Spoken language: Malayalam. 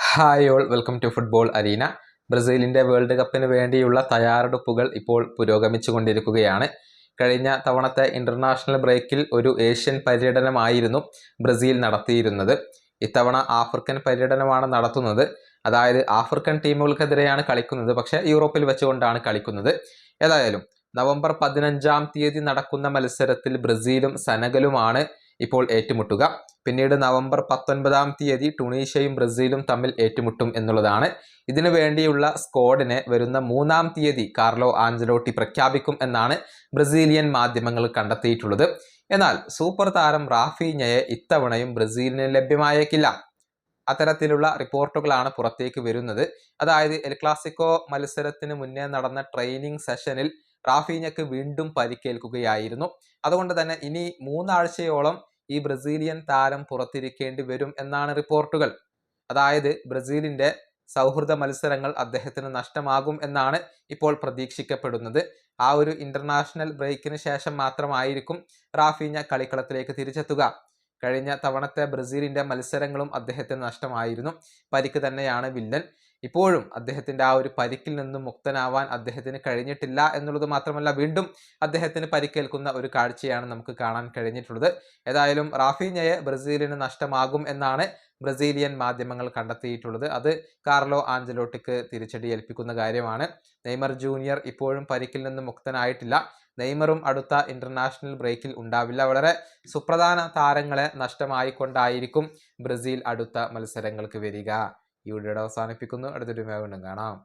Hi all, welcome to football arena. ബ്രസീലിൻ്റെ വേൾഡ് കപ്പിന് വേണ്ടിയുള്ള തയ്യാറെടുപ്പുകൾ ഇപ്പോൾ പുരോഗമിച്ചുകൊണ്ടിരിക്കുകയാണ്. കഴിഞ്ഞ തവണത്തെ ഇൻ്റർനാഷണൽ ബ്രേക്കിൽ ഒരു ഏഷ്യൻ പര്യടനമായിരുന്നു ബ്രസീൽ നടത്തിയിരുന്നത്. ഇത്തവണ ആഫ്രിക്കൻ പര്യടനമാണ് നടത്തുന്നത്. അതായത് ആഫ്രിക്കൻ ടീമുകൾക്കെതിരെയാണ് കളിക്കുന്നത്, പക്ഷേ യൂറോപ്പിൽ വെച്ചുകൊണ്ടാണ് കളിക്കുന്നത്. ഏതായാലും നവംബർ 15 നടക്കുന്ന മത്സരത്തിൽ ബ്രസീലും സെനഗലുമാണ് ഇപ്പോൾ ഏറ്റുമുട്ടുക. പിന്നീട് നവംബർ 19 ടുണീഷ്യയും ബ്രസീലും തമ്മിൽ ഏറ്റുമുട്ടും എന്നുള്ളതാണ്. ഇതിനു വേണ്ടിയുള്ള സ്ക്വാഡിനെ വരുന്ന 3 കാർലോ ആഞ്ചലോട്ടി പ്രഖ്യാപിക്കും എന്നാണ് ബ്രസീലിയൻ മാധ്യമങ്ങൾ കണ്ടെത്തിയിട്ടുള്ളത്. എന്നാൽ സൂപ്പർ താരം റാഫീഞ്ഞയെ ഇത്തവണയും ബ്രസീലിന് ലഭ്യമായേക്കില്ല. അത്തരത്തിലുള്ള റിപ്പോർട്ടുകളാണ് പുറത്തേക്ക് വരുന്നത്. അതായത് എൽ ക്ലാസിക്കോ മത്സരത്തിന് മുന്നേ നടന്ന ട്രെയിനിങ് സെഷനിൽ റാഫീഞ്ഞയ്ക്ക് വീണ്ടും പരിക്കേൽക്കുകയായിരുന്നു. അതുകൊണ്ട് തന്നെ ഇനി 3 ആഴ്ചയോളം ഈ ബ്രസീലിയൻ താരം പുറത്തിരിക്കേണ്ടി വരും എന്നാണ് റിപ്പോർട്ടുകൾ. അതായത് ബ്രസീലിന്റെ സൗഹൃദ മത്സരങ്ങൾ അദ്ദേഹത്തിന് നഷ്ടമാകും എന്നാണ് ഇപ്പോൾ പ്രതീക്ഷിക്കപ്പെടുന്നത്. ആ ഒരു ഇന്റർനാഷണൽ ബ്രേക്കിന് ശേഷം മാത്രമായിരിക്കും റാഫീഞ്ഞ കളിക്കളത്തിലേക്ക് തിരിച്ചെത്തുക. കഴിഞ്ഞ തവണത്തെ ബ്രസീലിന്റെ മത്സരങ്ങളും അദ്ദേഹത്തിന് നഷ്ടമായിരുന്നു. പരിക്ക് തന്നെയാണ് വില്ലൻ. ഇപ്പോഴും അദ്ദേഹത്തിന്റെ ആ ഒരു പരിക്കിൽ നിന്നും മുക്തനാവാൻ അദ്ദേഹത്തിന് കഴിഞ്ഞിട്ടില്ല എന്നുള്ളത് മാത്രമല്ല, വീണ്ടും അദ്ദേഹത്തിന് പരിക്കേൽക്കുന്ന ഒരു കാഴ്ചയാണ് നമുക്ക് കാണാൻ കഴിഞ്ഞിട്ടുള്ളത്. ഏതായാലും റാഫീഞ്ഞയെ ബ്രസീലിന് നഷ്ടമാകും എന്നാണ് ബ്രസീലിയൻ മാധ്യമങ്ങൾ കണ്ടെത്തിയിട്ടുള്ളത്. അത് കാർലോ ആഞ്ചലോട്ടിക്ക് തിരിച്ചടി ഏൽപ്പിക്കുന്ന കാര്യമാണ്. നെയ്മർ ജൂനിയർ ഇപ്പോഴും പരിക്കിൽ നിന്ന് മുക്തനായിട്ടില്ല. നെയ്മറും അടുത്ത ഇന്റർനാഷണൽ ബ്രേക്കിൽ ഉണ്ടാവില്ല. വളരെ സുപ്രധാന താരങ്ങളെ നഷ്ടമായിക്കൊണ്ടായിരിക്കും ബ്രസീൽ അടുത്ത മത്സരങ്ങൾക്ക് വരിക. ഈ വീഡിയോ അവസാനിപ്പിക്കുന്നു. അടുത്തൊരു വീണ്ടും കാണാം.